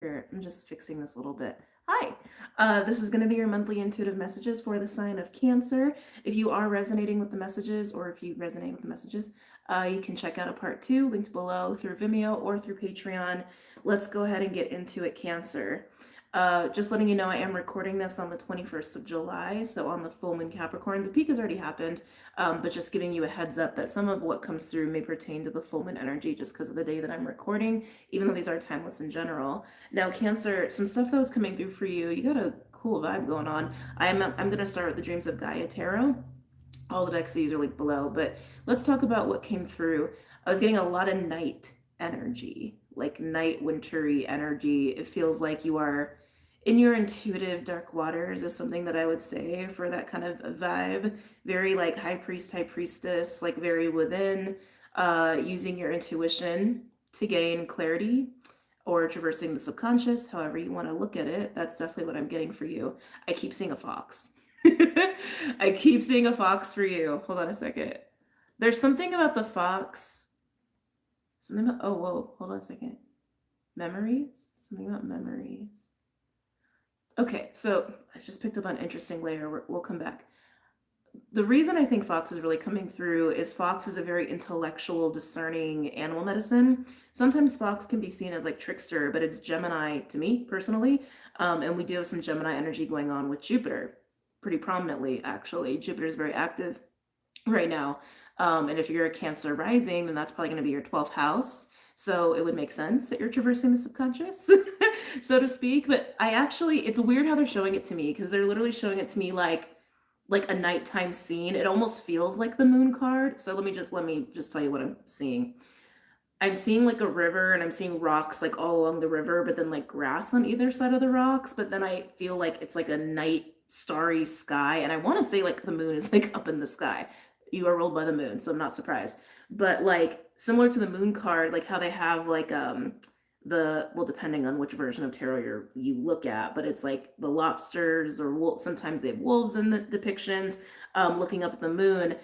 Here, I'm just fixing this a little bit. Hi, this is going to be your monthly intuitive messages for the sign of Cancer. If you are resonating with the messages, or if you resonate with the messages, you can check out a part two linked below through Vimeo or through Patreon. Let's go ahead and get into it, Cancer. Just letting you know, I am recording this on the 21st of July, so on the full moon Capricorn. The peak has already happened, but just giving you a heads up that some of what comes through may pertain to the full moon energy just because of the day that I'm recording, even though these are timeless in general. Now, Cancer, some stuff that was coming through for you, you got a cool vibe going on. I'm gonna start with the Dreams of Gaia Tarot. All the decks I use are linked below, but let's talk about what came through. I was getting a lot of night energy, like night wintry energy. It feels like you are in your intuitive dark waters is something that I would say for that kind of vibe. Very like high priest, high priestess, like very within, using your intuition to gain clarity or traversing the subconscious, however you want to look at it. That's definitely what I'm getting for you. I keep seeing a fox. I keep seeing a fox for you. Hold on a second. There's something about the fox. Something about, oh, whoa, hold on a second. Memories? Something about memories. Okay, so I just picked up an interesting layer. We'll come back. The reason I think Fox is really coming through is Fox is a very intellectual, discerning animal medicine. Sometimes Fox can be seen as like trickster, but it's Gemini to me personally. And we do have some Gemini energy going on with Jupiter pretty prominently, actually. Jupiter is very active right now. And if you're a Cancer rising, then that's probably going to be your 12th house. So it would make sense that you're traversing the subconscious, so to speak. But it's weird how they're showing it to me because they're literally showing it to me like a nighttime scene. It almost feels like the moon card. So let me just tell you what I'm seeing. I'm seeing like a river and I'm seeing rocks like all along the river, but then like grass on either side of the rocks. But then I feel like it's like a night starry sky. And I want to say like the moon is like up in the sky. You are ruled by the moon, so I'm not surprised. But like similar to the moon card, like how they have like depending on which version of tarot you look at, but it's like the lobsters or sometimes they have wolves in the depictions, looking up at the moon.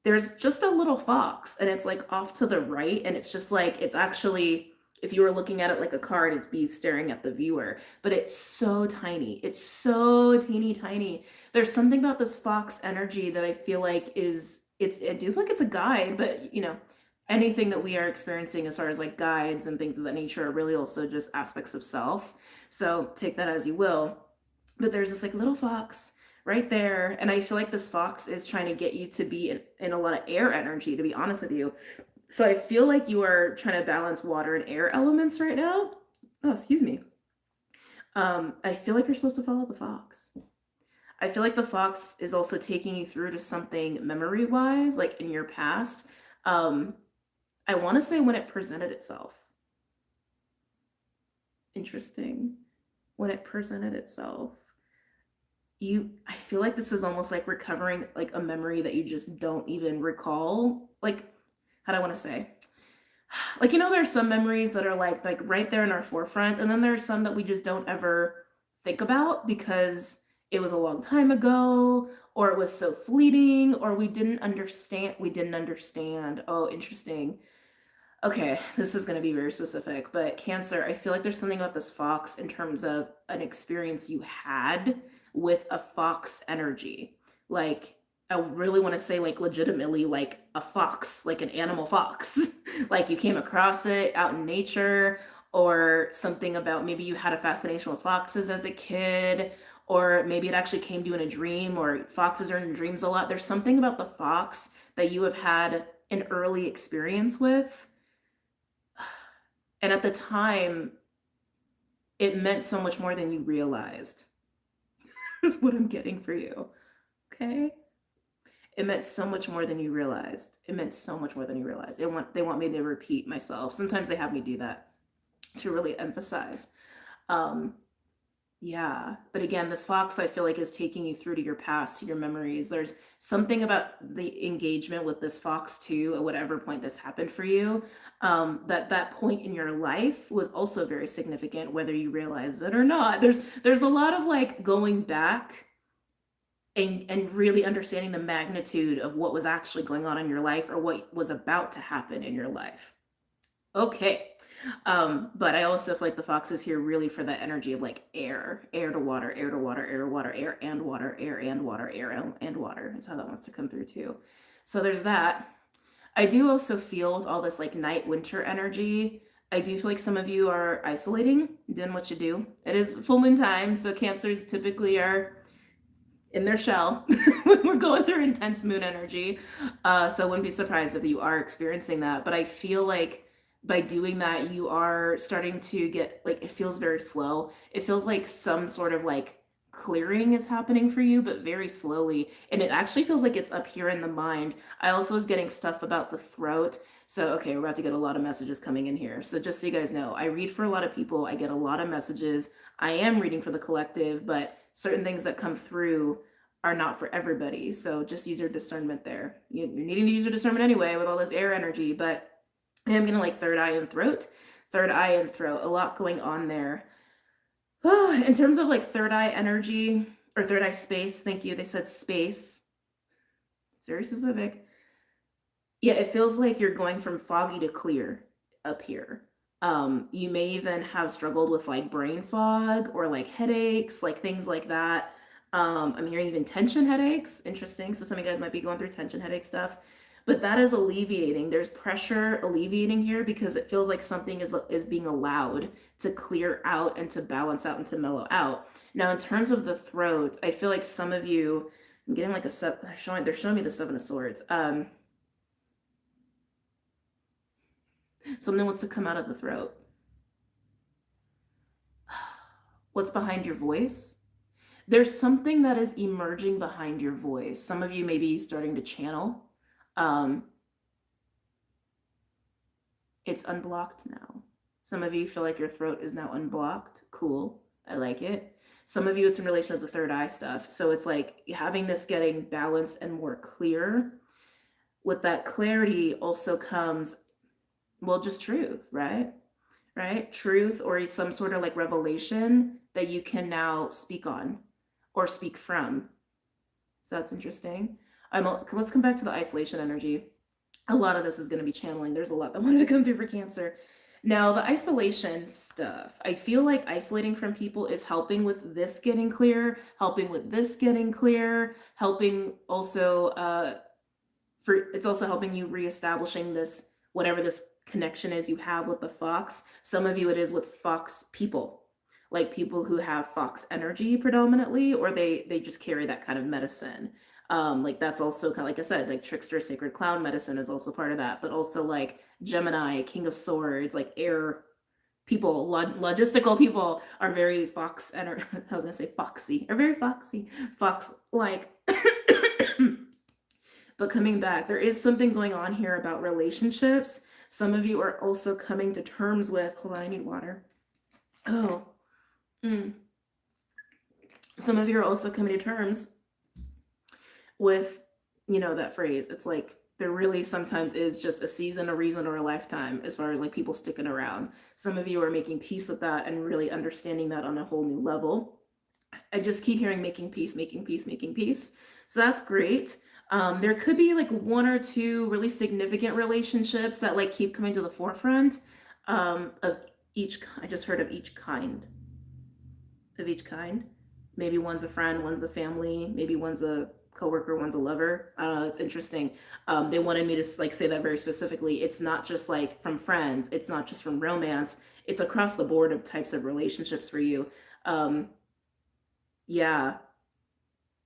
There's just a little fox and it's like off to the right, and it's just like it's actually, if you were looking at it like a card, it'd be staring at the viewer, but it's so tiny, it's so teeny tiny. There's something about this fox energy that I feel like I do feel like it's a guide, but anything that we are experiencing as far as like guides and things of that nature are really also just aspects of self. So take that as you will. But there's this like little fox right there. And I feel like this fox is trying to get you to be in a lot of air energy, to be honest with you. So I feel like you are trying to balance water and air elements right now. Oh, excuse me. I feel like you're supposed to follow the fox. I feel like the fox is also taking you through to something memory wise, like in your past. Um, I want to say when it presented itself. Interesting. When it presented itself. I feel like this is almost like recovering like a memory that you just don't even recall. Like, how do I want to say? Like, there are some memories that are like right there in our forefront, and then there are some that we just don't ever think about because it was a long time ago, or it was so fleeting, or we didn't understand. Oh, interesting. Okay, this is going to be very specific, but Cancer, I feel like there's something about this fox in terms of an experience you had with a fox energy. Like, I really want to say, like, legitimately, like a fox, like an animal fox. Like, you came across it out in nature, or something about maybe you had a fascination with foxes as a kid, or maybe it actually came to you in a dream, or foxes are in dreams a lot. There's something about the fox that you have had an early experience with, and at the time, it meant so much more than you realized, is what I'm getting for you. Okay? It meant so much more than you realized. It meant so much more than you realized. They want me to repeat myself. Sometimes they have me do that to really emphasize. Um, Yeah, but again, this fox I feel like is taking you through to your past, to your memories. There's something about the engagement with this fox too, at whatever point this happened for you. That point in your life was also very significant, whether you realize it or not. There's a lot of like going back and really understanding the magnitude of what was actually going on in your life or what was about to happen in your life. Okay. But I also feel like the fox is here really for that energy of like air to water, air to water, air to water, air and water, air and water, air and water is how that wants to come through too. So there's that. I do also feel with all this like night winter energy, I do feel like some of you are isolating, doing what you do. It is full moon time, so cancers typically are in their shell when we're going through intense moon energy. So I wouldn't be surprised if you are experiencing that. But I feel like by doing that, you are starting to get like it feels very slow. It feels like some sort of like clearing is happening for you, but very slowly. And it actually feels like it's up here in the mind. I also was getting stuff about the throat. So, okay, we're about to get a lot of messages coming in here. So, just so you guys know, I read for a lot of people, I get a lot of messages. I am reading for the collective, but certain things that come through are not for everybody. So just use your discernment there. You're needing to use your discernment anyway with all this air energy, but I am gonna like third eye and throat, a lot going on there. Oh, in terms of like third eye energy or third eye space, thank you. They said space. It's very specific. Yeah, it feels like you're going from foggy to clear up here. You may even have struggled with like brain fog or like headaches, like things like that. I'm hearing even tension headaches. Interesting. So some of you guys might be going through tension headache stuff, but that is alleviating. There's pressure alleviating here because it feels like something is being allowed to clear out and to balance out and to mellow out. Now, in terms of the throat, I feel like some of you, I'm getting like they're showing me the Seven of Swords. Something wants to come out of the throat. What's behind your voice? There's something that is emerging behind your voice. Some of you may be starting to channel. It's unblocked now. Some of you feel like your throat is now unblocked. Cool. I like it. Some of you, it's in relation to the third eye stuff. So it's like having this getting balanced and more clear. With that clarity also comes, well, just truth, right? Right? Truth or some sort of like revelation that you can now speak on or speak from. So that's interesting. Let's come back to the isolation energy. A lot of this is going to be channeling. There's a lot that wanted to come through for Cancer. Now, the isolation stuff, I feel like isolating from people is helping with this getting clear, helping with this getting clear, helping also it's also helping you reestablishing this whatever this connection is you have with the fox. Some of you it is with fox people, like people who have fox energy predominantly, or they just carry that kind of medicine. Like that's also kind of like I said, like trickster, sacred clown medicine is also part of that, but also like Gemini, King of Swords, like air people, logistical people are very fox I was gonna say foxy, are very foxy, fox like. But coming back, there is something going on here about relationships. Some of you are also coming to terms with, hold on, I need water. Oh, some of you are also coming to terms with, that phrase. It's like there really sometimes is just a season, a reason, or a lifetime as far as like people sticking around. Some of you are making peace with that and really understanding that on a whole new level. I just keep hearing making peace, making peace, making peace. So that's great. There could be like one or two really significant relationships that like keep coming to the forefront of each. I just heard of each kind. Of each kind. Maybe one's a friend, one's a family, maybe one's a coworker, one's a lover. I don't know. It's interesting. They wanted me to like say that very specifically. It's not just like from friends. It's not just from romance. It's across the board of types of relationships for you. Yeah,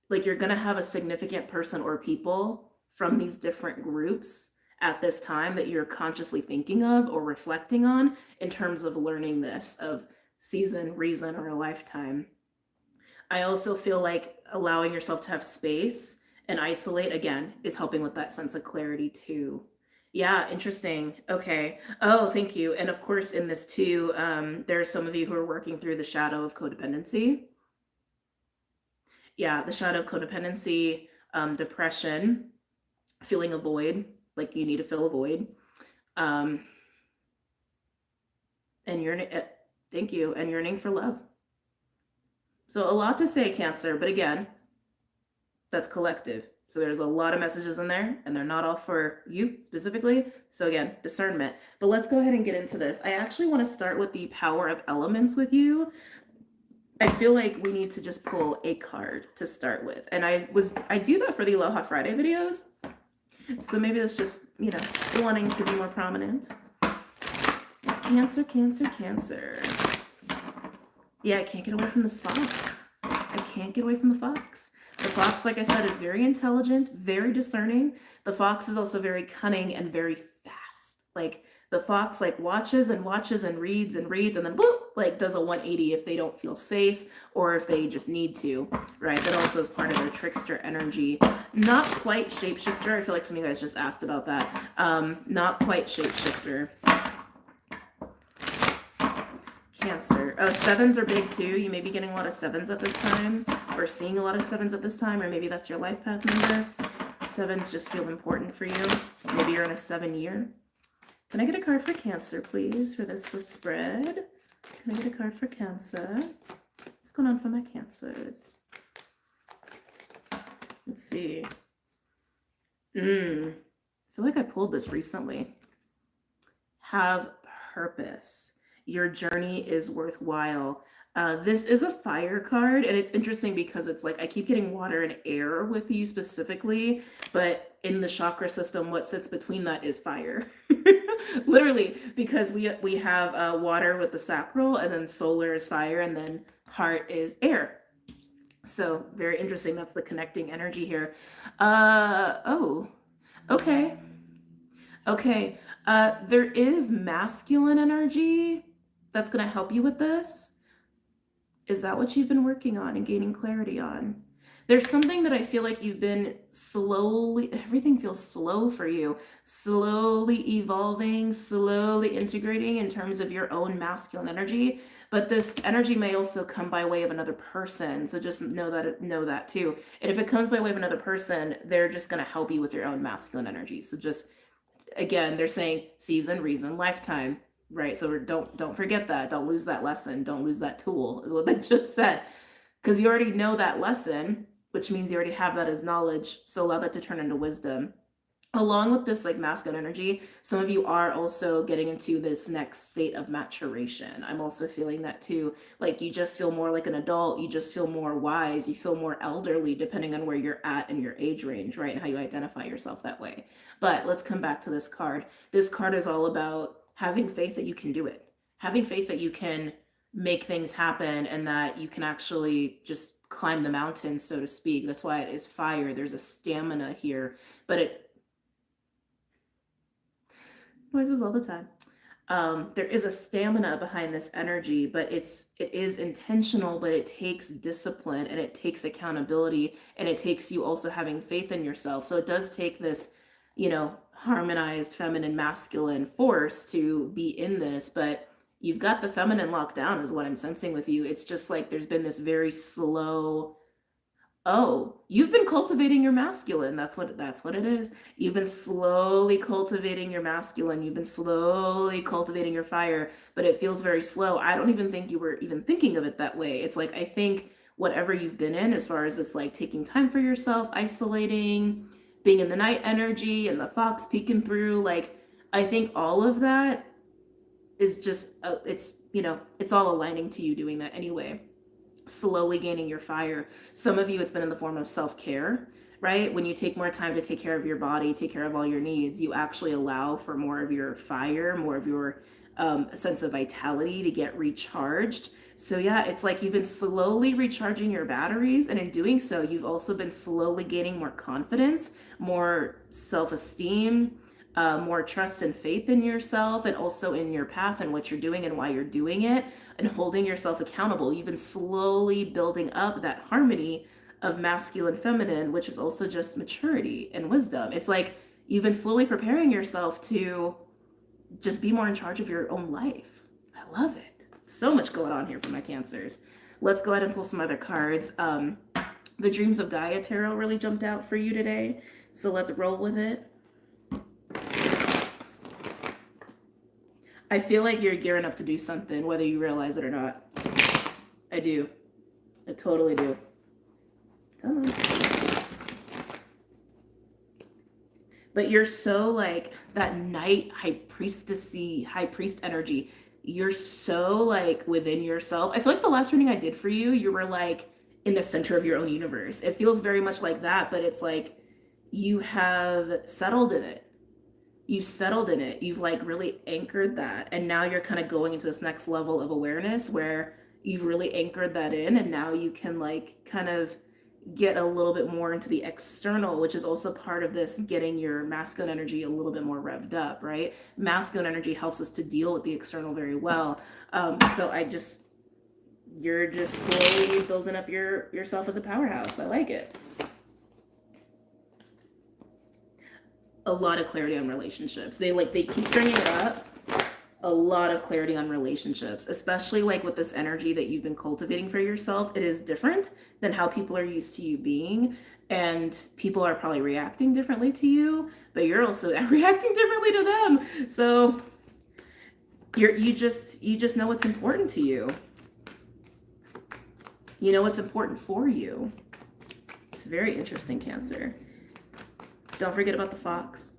like you're going to have a significant person or people from these different groups at this time that you're consciously thinking of or reflecting on in terms of learning this of season, reason, or a lifetime. I also feel like allowing yourself to have space and isolate again is helping with that sense of clarity too. Yeah, interesting. Okay. Oh, thank you. And of course, in this too, there are some of you who are working through the shadow of codependency. Yeah, the shadow of codependency, depression, feeling a void, like you need to fill a void. And yearning, thank you, and yearning for love. So a lot to say, Cancer, but again, that's collective. So there's a lot of messages in there, and they're not all for you specifically. So again, discernment. But let's go ahead and get into this. I actually want to start with the power of elements with you. I feel like we need to just pull a card to start with. And I do that for the Aloha Friday videos. So maybe it's just, wanting to be more prominent. Cancer, Cancer, Cancer. Yeah, I can't get away from this fox. I can't get away from the fox. The fox, like I said, is very intelligent, very discerning. The fox is also very cunning and very fast. Like, the fox watches and watches and reads and then whoop, does a 180 if they don't feel safe or if they just need to, right? That also is part of their trickster energy. Not quite shapeshifter. I feel like some of you guys just asked about that. Not quite shapeshifter. Cancer. Sevens are big too. You may be getting a lot of sevens at this time or seeing a lot of sevens at this time, or maybe that's your life path number. Sevens just feel important for you. Maybe you're in a 7-year. Can I get a card for Cancer, please, for this spread? Can I get a card for Cancer? What's going on for my Cancers? Let's see. I feel like I pulled this recently. Have purpose. Your journey is worthwhile. This is a fire card, and it's interesting because it's I keep getting water and air with you specifically, but in the chakra system, what sits between that is fire. Literally, because we have water with the sacral, and then solar is fire, and then heart is air. So very interesting. That's the connecting energy here. Oh, okay. Okay. There is masculine energy that's going to help you with this. Is that what you've been working on and gaining clarity on? There's something that I feel like you've been everything feels slow for you, slowly evolving, slowly integrating in terms of your own masculine energy. But this energy may also come by way of another person. So just know that too. And if it comes by way of another person, they're just going to help you with your own masculine energy. So just, again, they're saying season, reason, lifetime. Right, so don't forget that. Don't lose that lesson. Don't lose that tool, is what they just said. Because you already know that lesson, which means you already have that as knowledge. So allow that to turn into wisdom. Along with this masculine energy, some of you are also getting into this next state of maturation. I'm also feeling that too. You just feel more like an adult. You just feel more wise. You feel more elderly, depending on where you're at in your age range, right? And how you identify yourself that way. But let's come back to this card. This card is all about having faith that you can do it, having faith that you can make things happen and that you can actually just climb the mountain, so to speak. That's why it is fire. There's a stamina here, but it noises all the time. There is a stamina behind this energy, but it is intentional, but it takes discipline and it takes accountability and it takes you also having faith in yourself. So it does take this, harmonized feminine masculine force to be in this, but you've got the feminine locked down is what I'm sensing with you. It's just there's been this very slow, you've been cultivating your masculine. That's what it is. You've been slowly cultivating your masculine. You've been slowly cultivating your fire, but it feels very slow. I don't even think you were even thinking of it that way. It's I think whatever you've been in as far as this taking time for yourself, isolating, being in the night energy and the fox peeking through, I think all of that is just, it's all aligning to you doing that anyway. Slowly gaining your fire. Some of you, it's been in the form of self-care, right? When you take more time to take care of your body, take care of all your needs, you actually allow for more of your fire, more of your sense of vitality to get recharged. So yeah, it's you've been slowly recharging your batteries, and in doing so, you've also been slowly gaining more confidence, more self-esteem, more trust and faith in yourself, and also in your path and what you're doing and why you're doing it, and holding yourself accountable. You've been slowly building up that harmony of masculine, feminine, which is also just maturity and wisdom. It's you've been slowly preparing yourself to just be more in charge of your own life. I love it. So much going on here for my Cancers. Let's go ahead and pull some other cards. The Dreams of Gaia Tarot really jumped out for you today. So let's roll with it. I feel like you're gearing up to do something, whether you realize it or not. I do. I totally do. Come on. but you're so like that night high priest energy. You're so like within yourself. I feel like the last reading I did for you, you were like in the center of your own universe. It feels very much like that, but it's like you have settled in it. You've settled in it. You've like really anchored that. And now you're kind of going into this next level of awareness where you've really anchored that in. And now you can like kind of get a little bit more into the external, which is also part of this getting your masculine energy a little bit more revved up, right? Masculine energy helps us to deal with the external very well. So you're just slowly building up yourself as a powerhouse. I like it. A lot of clarity on relationships. They keep bringing it up. A lot of clarity on relationships, especially like with this energy that you've been cultivating for yourself. It is different than how people are used to you being, and people are probably reacting differently to you, but you're also reacting differently to them. So you just know what's important to you. You know what's important for you. It's very interesting, Cancer. Don't forget about the fox.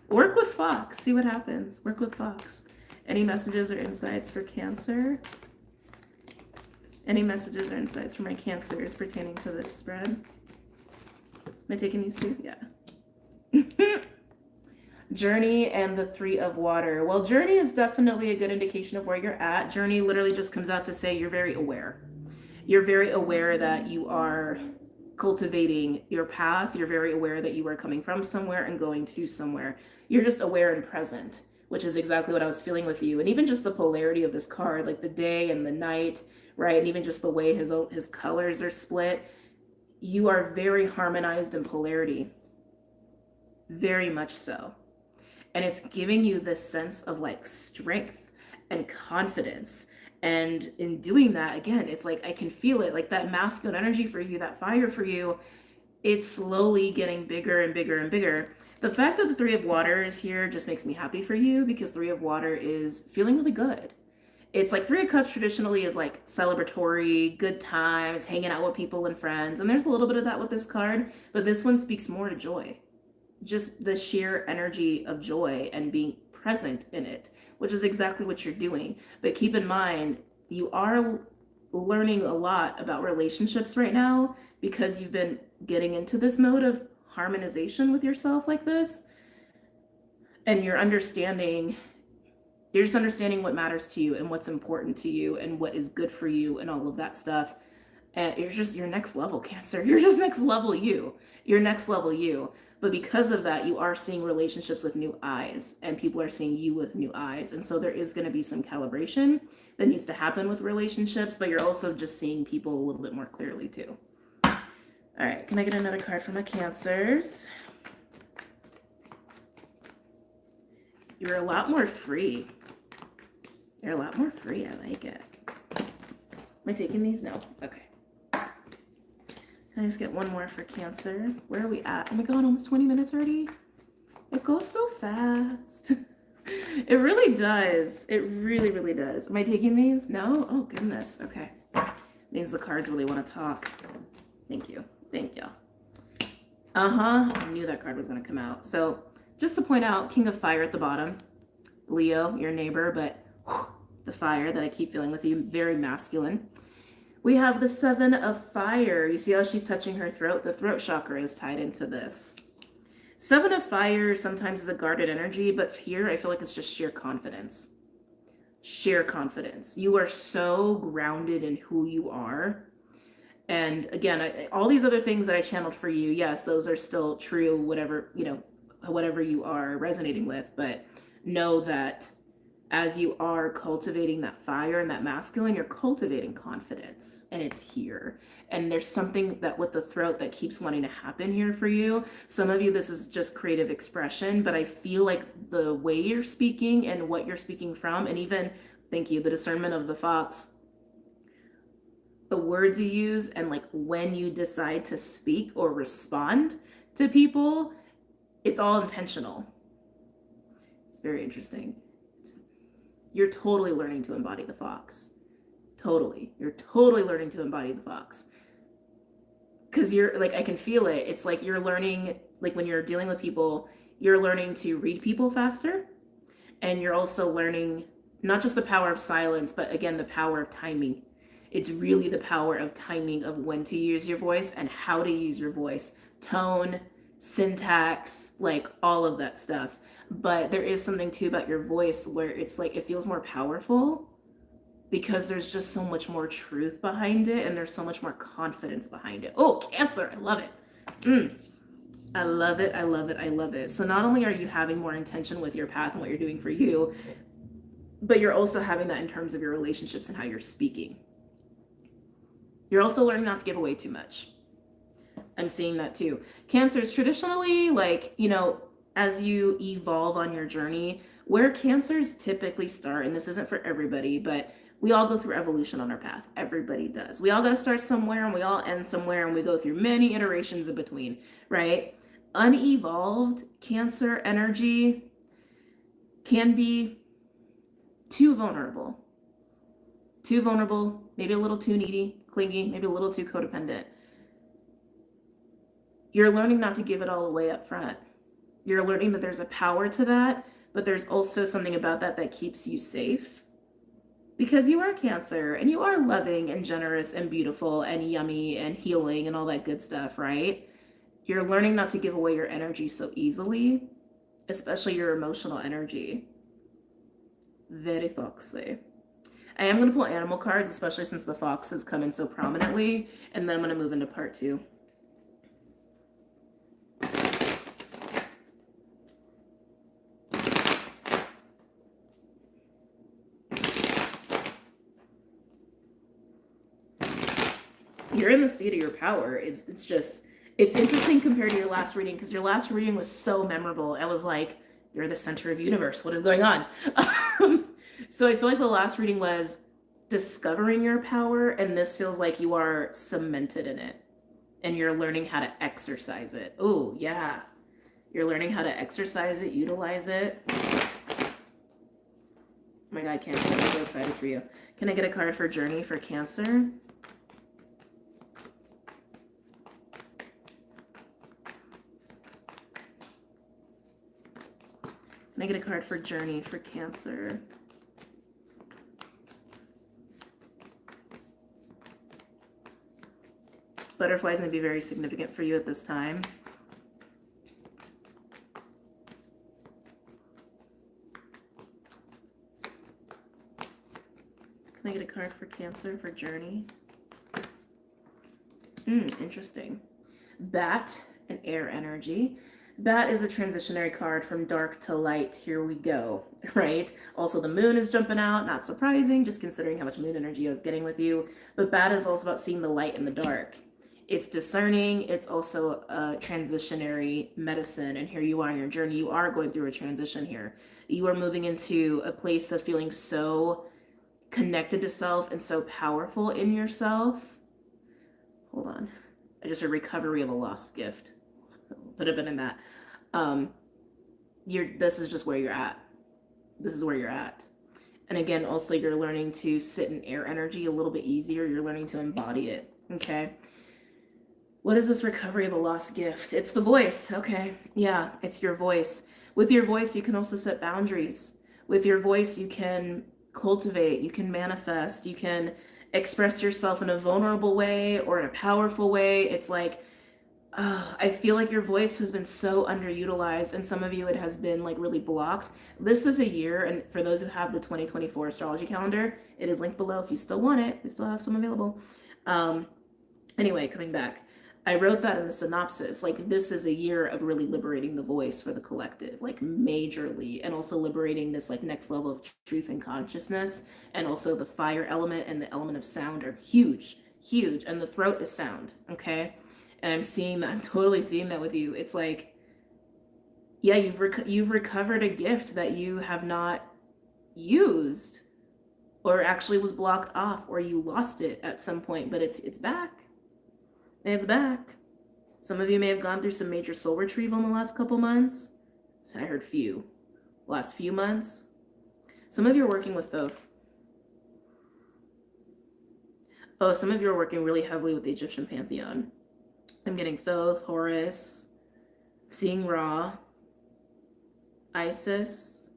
Work with Fox. See what happens. Work with Fox. Any messages or insights for Cancer? Any messages or insights for my Cancers pertaining to this spread? Am I taking these two? Yeah. Journey and the Three of Water. Well, Journey is definitely a good indication of where you're at. Journey literally just comes out to say you're very aware. You're very aware that you are cultivating your path. You're very aware that you are coming from somewhere and going to somewhere. You're just aware and present, which is exactly what I was feeling with you. And even just the polarity of this card, like the day and the night, right? And even just the way his colors are split. You are very harmonized in polarity. Very much so. And it's giving you this sense of like strength and confidence. And in doing that, again, it's like I can feel it, like that masculine energy for you, that fire for you, it's slowly getting bigger and bigger and bigger. The fact that the Three of Water is here just makes me happy for you, because Three of Water is feeling really good. It's like Three of Cups traditionally is like celebratory, good times, hanging out with people and friends. And there's a little bit of that with this card, but this one speaks more to joy. Just the sheer energy of joy and being present in it, which is exactly what you're doing. But keep in mind, you are learning a lot about relationships right now because you've been getting into this mode of harmonization with yourself like this. And you're just understanding what matters to you and what's important to you and what is good for you and all of that stuff. And you're next level, Cancer. You're just next level you. You're next level you. But because of that, you are seeing relationships with new eyes, and people are seeing you with new eyes. And so there is going to be some calibration that needs to happen with relationships, but you're also just seeing people a little bit more clearly too. All right, can I get another card from my Cancers? You're a lot more free. You're a lot more free. I like it. Am I taking these? No. Okay. Can I just get one more for Cancer? Where are we at? Oh my god, almost 20 minutes already? It goes so fast. It really does. It really, really does. Am I taking these? No? Oh, goodness. Okay. Means the cards really want to talk. Thank you. Thank you. I knew that card was going to come out. So, just to point out, King of Fire at the bottom. Leo, your neighbor, but the fire that I keep feeling with you, very masculine. We have the Seven of Fire. You see how she's touching her throat? The throat chakra is tied into this. Seven of Fire sometimes is a guarded energy, but here I feel like it's just sheer confidence. Sheer confidence. You are so grounded in who you are. And again, all these other things that I channeled for you, yes, those are still true, whatever you are resonating with, but know that as you are cultivating that fire and that masculine, you're cultivating confidence, and it's here. And there's something that with the throat that keeps wanting to happen here for you. Some of you, this is just creative expression, but I feel like the way you're speaking and what you're speaking from, and even, thank you, the discernment of the fox, the words you use, and like when you decide to speak or respond to people, it's all intentional. It's very interesting. You're totally learning to embody the fox. Totally. You're totally learning to embody the fox. because you're like, I can feel it. It's like you're learning, like when you're dealing with people, you're learning to read people faster. And you're also learning not just the power of silence, but again, the power of timing. It's really the power of timing of when to use your voice and how to use your voice, tone, syntax, like all of that stuff. But there is something too about your voice where it's like it feels more powerful because there's just so much more truth behind it and there's so much more confidence behind it. Oh, Cancer, I love it. I love it. I love it. I love it. So not only are you having more intention with your path and what you're doing for you, but you're also having that in terms of your relationships and how you're speaking. You're also learning not to give away too much. I'm seeing that too. Cancers traditionally, like, you know, as you evolve on your journey, where cancers typically start, and this isn't for everybody, but we all go through evolution on our path. Everybody does. We all got to start somewhere and we all end somewhere and we go through many iterations in between, right? Unevolved Cancer energy can be too vulnerable, maybe a little too needy, clingy, maybe a little too codependent. You're learning not to give it all away up front. You're learning that there's a power to that, but there's also something about that that keeps you safe because you are Cancer and you are loving and generous and beautiful and yummy and healing and all that good stuff, right? You're learning not to give away your energy so easily, especially your emotional energy. Very foxy. I am going to pull animal cards, especially since the foxes come in so prominently, and then I'm going to move into part 2. You're in the seat of your power. It's interesting compared to your last reading because your last reading was so memorable. I was like, you're the center of the universe. What is going on? So I feel like the last reading was discovering your power, and this feels like you are cemented in it and you're learning how to exercise it. Oh, yeah. You're learning how to exercise it, utilize it. Oh my God, Cancer, I'm so excited for you. Can I get a card for Journey for Cancer? Can I get a card for Journey for Cancer? Butterfly is going to be very significant for you at this time. Can I get a card for Cancer for Journey? Interesting. Bat and air energy. Bat is a transitionary card from dark to light. Here we go, right? Also, the moon is jumping out. Not surprising, just considering how much moon energy I was getting with you. But Bat is also about seeing the light in the dark. It's discerning. It's also a transitionary medicine. And here you are on your journey. You are going through a transition here. You are moving into a place of feeling so connected to self and so powerful in yourself. Hold on. I just heard recovery of a lost gift. Put a bit in that. This is just where you're at. This is where you're at. And again, also you're learning to sit in air energy a little bit easier. You're learning to embody it. Okay. What is this recovery of a lost gift? It's the voice. Okay. Yeah, it's your voice. With your voice, you can also set boundaries. With your voice, you can cultivate, you can manifest, you can express yourself in a vulnerable way or in a powerful way. It's like, I feel like your voice has been so underutilized, and some of you it has been like really blocked. This is a year, and for those who have the 2024 astrology calendar, it is linked below if you still want it. We still have some available. Anyway, coming back, I wrote that in the synopsis. Like, this is a year of really liberating the voice for the collective, like majorly, and also liberating this like next level of truth and consciousness. And also the fire element and the element of sound are huge, huge. And the throat is sound, okay? And I'm seeing that, I'm totally seeing that with you. It's like, yeah, you've recovered a gift that you have not used or actually was blocked off, or you lost it at some point, but it's back. It's back. Some of you may have gone through some major soul retrieval in the last couple months. So I heard last few months. Some of you are working with Thoth. Oh, some of you are working really heavily with the Egyptian pantheon. I'm getting Thoth, Horus, seeing Ra, Isis.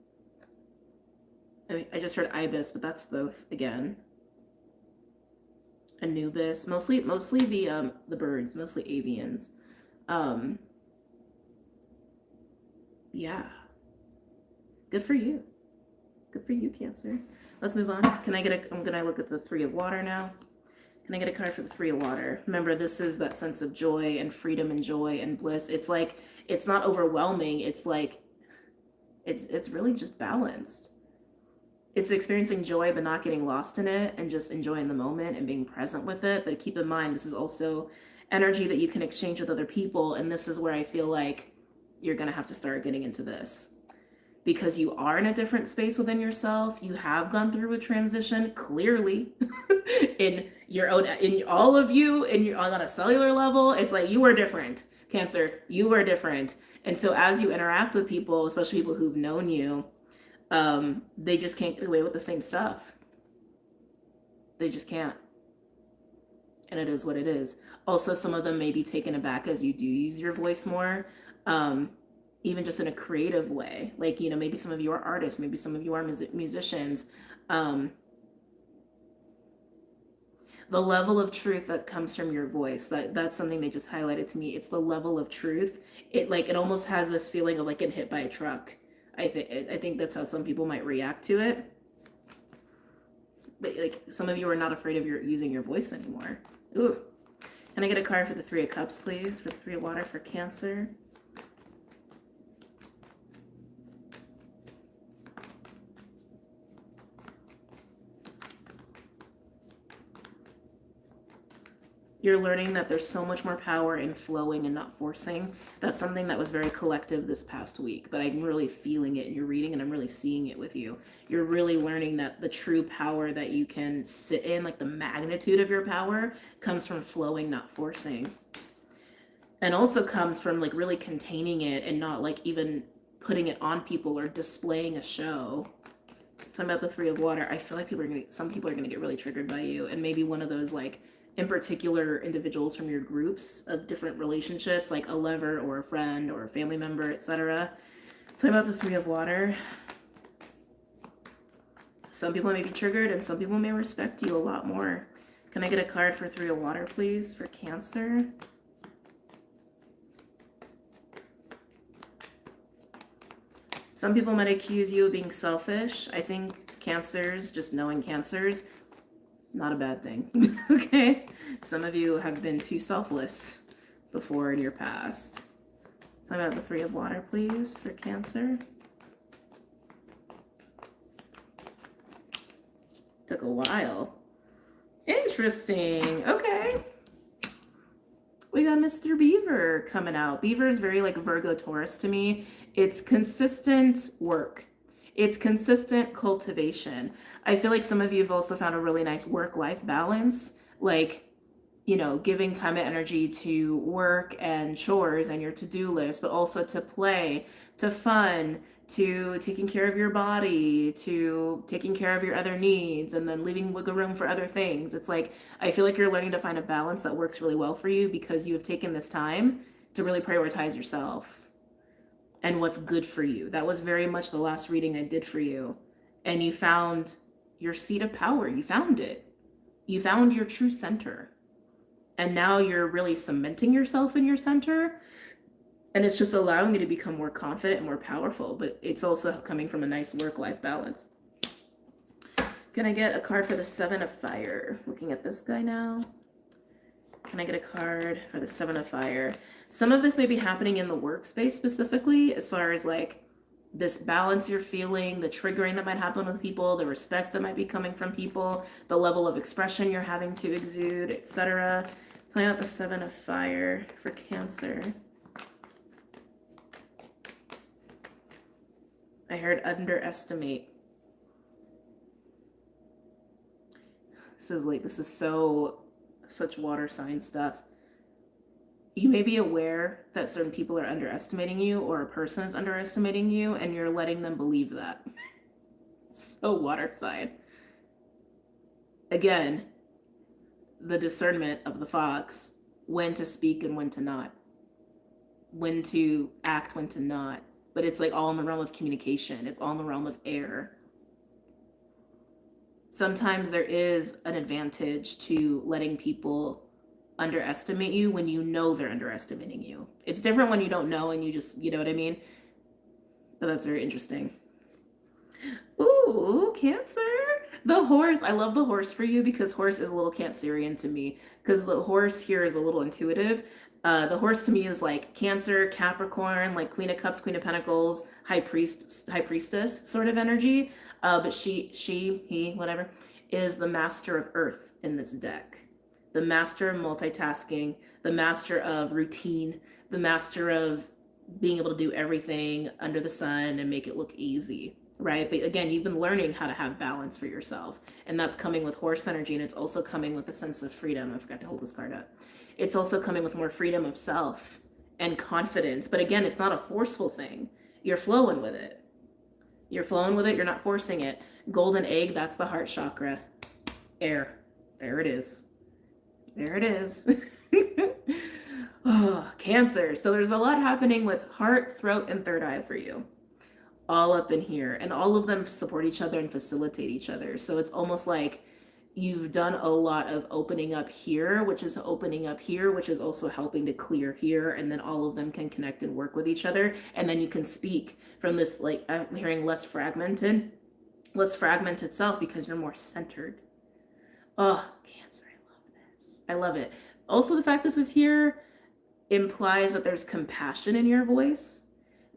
I just heard Ibis, but that's Thoth again. Anubis, mostly the birds, mostly avians. Yeah, good for you. Good for you, Cancer. Let's move on. I'm gonna look at the Three of Water now. Can I get a card for the Three of Water? Remember, this is that sense of joy and freedom and joy and bliss. It's like, it's not overwhelming. It's like, it's really just balanced. It's experiencing joy but not getting lost in it and just enjoying the moment and being present with it. But keep in mind, this is also energy that you can exchange with other people. And this is where I feel like you're going to have to start getting into this, because you are in a different space within yourself. You have gone through a transition, clearly, in your own, in all of you, on a cellular level. It's like you are different, Cancer. You are different. And so as you interact with people, especially people who've known you, they just can't get away with the same stuff. They just can't. And it is what it is. Also, some of them may be taken aback as you do use your voice more, even just in a creative way. Like, you know, maybe some of you are artists, maybe some of you are musicians. The level of truth that comes from your voice, that's something they just highlighted to me. It's the level of truth. It almost has this feeling of like getting hit by a truck. I think that's how some people might react to it. But like, some of you are not afraid of using your voice anymore. Ooh. Can I get a card for the Three of Cups, please? For the Three of Water for Cancer. You're learning that there's so much more power in flowing and not forcing. That's something that was very collective this past week, but I'm really feeling it in your reading and I'm really seeing it with you. You're really learning that the true power that you can sit in, like the magnitude of your power, comes from flowing, not forcing. And also comes from like really containing it and not like even putting it on people or displaying a show. Talking about the Three of Water, I feel like some people are gonna get really triggered by you, and maybe one of those like in particular individuals from your groups of different relationships, like a lover or a friend or a family member, etc. Talking about the Three of Water, some people may be triggered and some people may respect you a lot more. Can I get a card for Three of Water, please, for Cancer? Some people might accuse you of being selfish. I think Cancers, just knowing Cancers, not a bad thing. Okay? Some of you have been too selfless before in your past. Talk about the Three of Water, please, for Cancer. Took a while. Interesting. Okay. We got Mr. Beaver coming out. Beaver is very like Virgo Taurus to me. It's consistent work. It's consistent cultivation. I feel like some of you have also found a really nice work-life balance, like, you know, giving time and energy to work and chores and your to-do list, but also to play, to fun, to taking care of your body, to taking care of your other needs, and then leaving wiggle room for other things. It's like, I feel like you're learning to find a balance that works really well for you because you have taken this time to really prioritize yourself and what's good for you. That was very much the last reading I did for you. And you found your seat of power. You found it. You found your true center. And now you're really cementing yourself in your center. And it's just allowing you to become more confident and more powerful. But it's also coming from a nice work-life balance. Can I get a card for the Seven of Fire? Looking at this guy now. Can I get a card for the Seven of Fire? Some of this may be happening in the workspace specifically, as far as like this balance you're feeling, the triggering that might happen with people, the respect that might be coming from people, the level of expression you're having to exude, etc. Playing out the Seven of Fire for Cancer. I heard underestimate. This is such water sign stuff. You may be aware that certain people are underestimating you or a person is underestimating you and you're letting them believe that. So water sign. Again, the discernment of the fox when to speak and when to not, when to act, when to not. But it's like all in the realm of communication. It's all in the realm of air. Sometimes there is an advantage to letting people underestimate you when you know they're underestimating you. It's different when you don't know and you just, you know what I mean? But that's very interesting. Ooh, Cancer. The horse. I love the horse for you because horse is a little Cancerian to me. Because the horse here is a little intuitive. The horse to me is like Cancer, Capricorn, like Queen of Cups, Queen of Pentacles, High Priestess sort of energy. But he, whatever, is the master of Earth in this deck. The master of multitasking, the master of routine, the master of being able to do everything under the sun and make it look easy, right? But again, you've been learning how to have balance for yourself, and that's coming with horse energy, and it's also coming with a sense of freedom. I forgot to hold this card up. It's also coming with more freedom of self and confidence. But again, it's not a forceful thing. You're flowing with it. You're flowing with it. You're not forcing it. Golden egg, that's the heart chakra. Air. There it is. There it is. Oh, Cancer. So there's a lot happening with heart, throat, and third eye for you. All up in here. And all of them support each other and facilitate each other. So it's almost like you've done a lot of opening up here, which is opening up here, which is also helping to clear here. And then all of them can connect and work with each other. And then you can speak from this, like, I'm hearing less fragmented self because you're more centered. Oh, Cancer, I love this. I love it. Also, the fact this is here implies that there's compassion in your voice.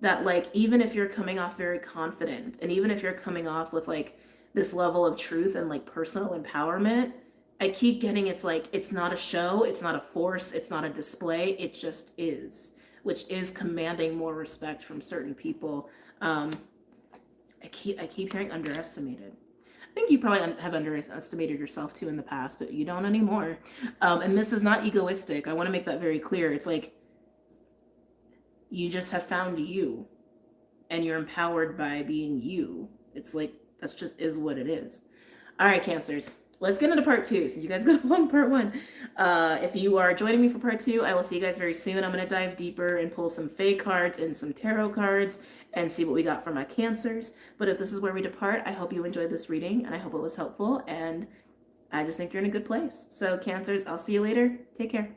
That, like, even if you're coming off very confident, and even if you're coming off with, like, this level of truth and, like, personal empowerment, I keep getting it's like, it's not a show, it's not a force, it's not a display, it just is, which is commanding more respect from certain people. I keep hearing underestimated. I think you probably have underestimated yourself too in the past, but you don't anymore. And this is not egoistic. I want to make that very clear. It's like you just have found you and you're empowered by being you. It's like, that's just is what it is. All right, Cancers, let's get into part 2 since you guys got along part 1. If you are joining me for part 2, I will see you guys very soon. I'm going to dive deeper and pull some Fae cards and some tarot cards and see what we got from my Cancers. But if this is where we depart, I hope you enjoyed this reading and I hope it was helpful, and I just think you're in a good place. So Cancers, I'll see you later. Take care.